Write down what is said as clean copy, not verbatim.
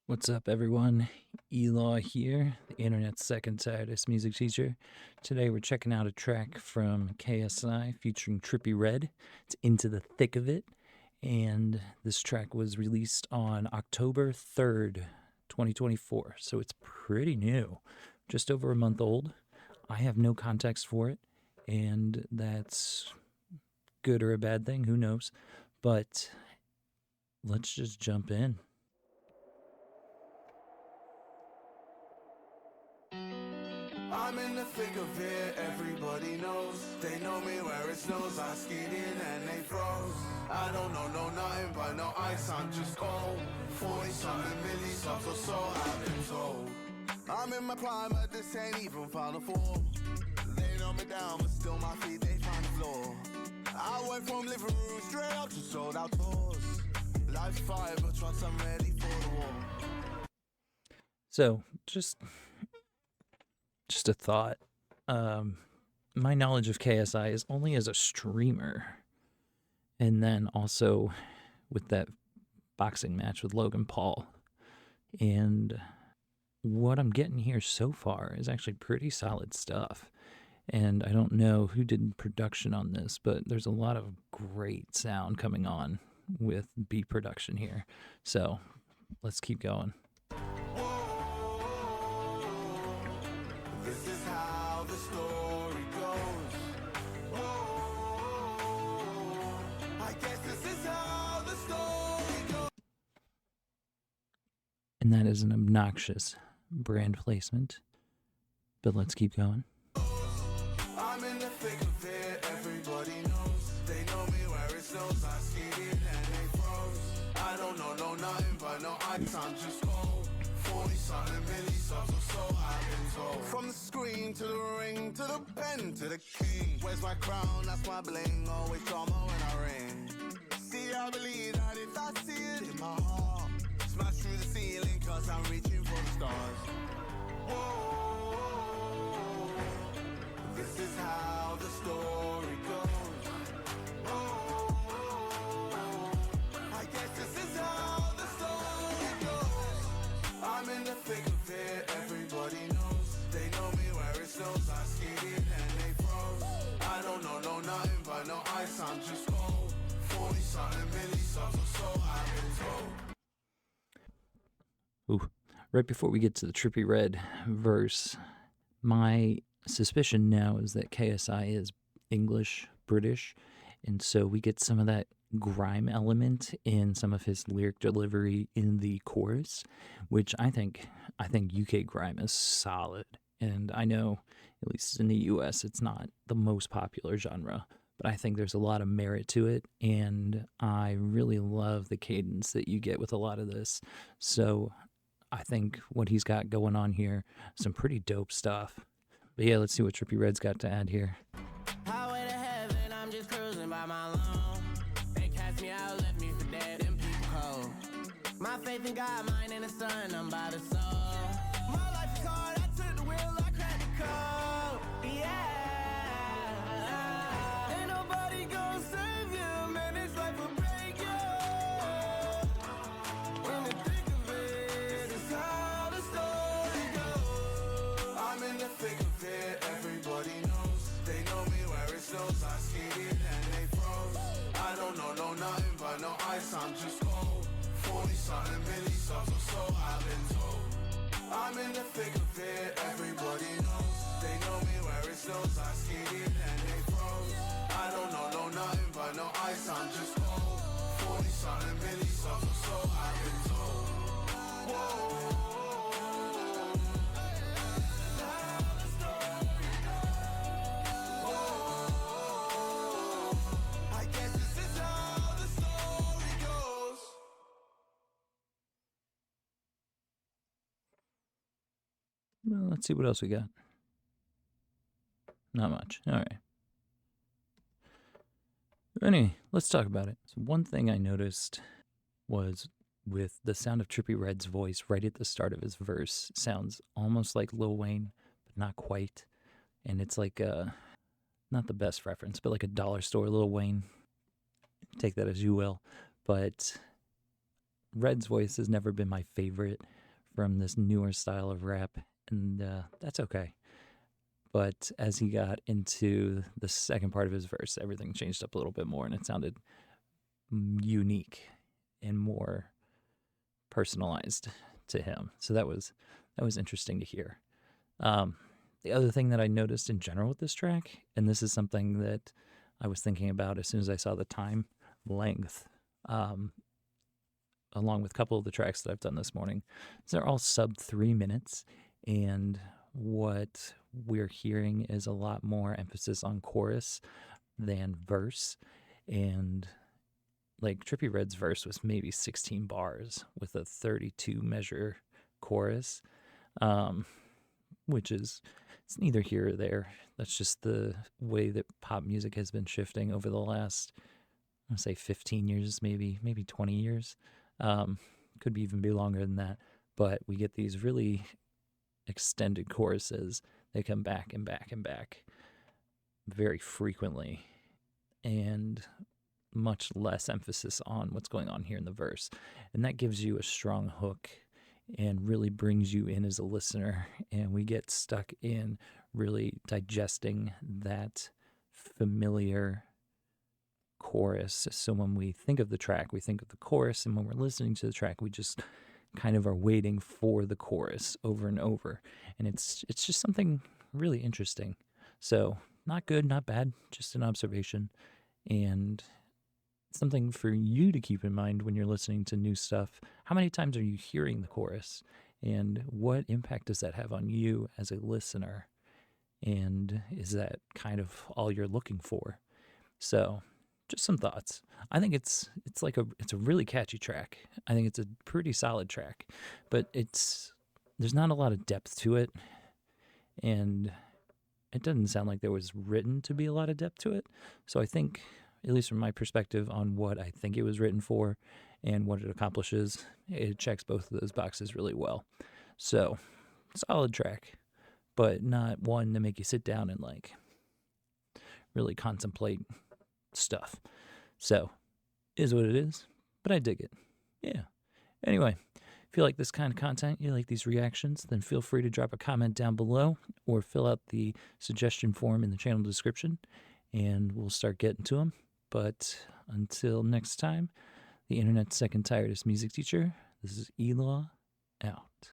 What's up, everyone? Elaw here, the internet's second tiredest music teacher. Today we're checking out a track from KSI featuring Trippie Redd. It's Into the Thick of It, and this track was released on October 3rd, 2024, so it's pretty new, just over a month old. I have no context for it, and that's good or a bad thing, who knows, but let's just jump in. I'm in the thick of it, everybody knows. They know me where it snows, I skied in and they froze. I don't know nothing but no ice, I'm just cold. 40-something milli subs or so, I've been told. I'm in my prime, but this ain't even final form. They know me down, but still my feet, they find the floor. I went from living room straight up to sold out tours. Life's fire, but trust I'm ready for the war. So, just a thought. My knowledge of KSI is only as a streamer, and then also with that boxing match with Logan Paul. And what I'm getting here so far is actually pretty solid stuff. And I don't know who did production on this, but there's a lot of great sound coming on with beat production here. So let's keep going. This is how the story goes. I guess this is how the story goes. And that is an obnoxious brand placement, but let's keep going. I'm in the thick of it, everybody knows. They know me where it snows, I skied in and they froze. I don't know nothing but no ice, I'm just cold. 40-something milli subs or so, I've been told. From the screen to the ring, to the pen, to the king. Where's my crown, that's my bling, always drama when I ring. See, I believe that if I see it in my heart, smash through the ceiling, cause I'm reaching for the stars. Whoa, this is how the story goes. I guess this is how the story goes. I'm in the thick of it, everybody knows. They know me where it snows, I skied in and they froze. I don't know nothing but no ice, I'm just cold. 40-something milli subs or so, I've been told. Ooh. Right before we get to the Trippie Redd verse, my suspicion now is that KSI is English, British, and so we get some of that grime element in some of his lyric delivery in the chorus, which I think UK grime is solid. And I know, at least in the US, it's not the most popular genre, but I think there's a lot of merit to it, and I really love the cadence that you get with a lot of this. So I think what he's got going on here, some pretty dope stuff. But yeah, let's see what Trippie Redd's got to add here. Highway to heaven, I'm just cruising by my lawn. They cast me out, left me for dead, and people cold. My faith in God, mine in the sun, I'm by the soul. My life is hard, I took the wheel, I cracked the code. Yeah. Ain't nobody gonna save you, man, this life will break you. In the thick of it, it's how the story goes. I'm in the thick of it, everybody knows. They know me where it snows, I skied in and they froze. I don't know nothing but no ice, I'm just cold. 40-something milli subs or so, I've been told. I'm in the thick of it, everybody knows. They know me where it snows, I skied in and they froze. I don't know nothing but no ice, I'm just cold. 40-something milli subs or so, I've been told. Whoa. I guess this is how the story goes. Well, let's see what else we got. Not much. All right. Anyway, let's talk about it. So one thing I noticed was with the sound of Trippie Redd's voice right at the start of his verse, sounds almost like Lil Wayne, but not quite. And it's like not the best reference, but like a dollar store Lil Wayne. Take that as you will. But Redd's voice has never been my favorite from this newer style of rap, and that's okay. But as he got into the second part of his verse, everything changed up a little bit more, and it sounded unique and more personalized to him. So that was interesting to hear. The other thing that I noticed in general with this track, and this is something that I was thinking about as soon as I saw the time length, along with a couple of the tracks that I've done this morning, is they're all sub 3 minutes, and what we're hearing is a lot more emphasis on chorus than verse. And like Trippie Redd's verse was maybe 16 bars with a 32 measure chorus, which is, it's neither here or there. That's just the way that pop music has been shifting over the last, I want to say 15 years, maybe 20 years. Could even be longer than that. But we get these really extended choruses. They come back and back and back very frequently, and much less emphasis on what's going on here in the verse. And that gives you a strong hook and really brings you in as a listener. And we get stuck in really digesting that familiar chorus. So when we think of the track, we think of the chorus. And when we're listening to the track, we just kind of are waiting for the chorus over and over. And it's just something really interesting. So not good, not bad, just an observation. And something for you to keep in mind when you're listening to new stuff. How many times are you hearing the chorus? And what impact does that have on you as a listener? And is that kind of all you're looking for? So just some thoughts. I think it's a really catchy track. I think it's a pretty solid track, but there's not a lot of depth to it, and it doesn't sound like there was written to be a lot of depth to it. So I think, at least from my perspective on what I think it was written for and what it accomplishes, it checks both of those boxes really well. So, solid track, but not one to make you sit down and like really contemplate stuff. So, is what it is, but I dig it. Yeah. Anyway, if you like this kind of content, you like these reactions, then feel free to drop a comment down below or fill out the suggestion form in the channel description, and we'll start getting to them. But until next time, the internet's second tiredest music teacher, this is Elaw, out.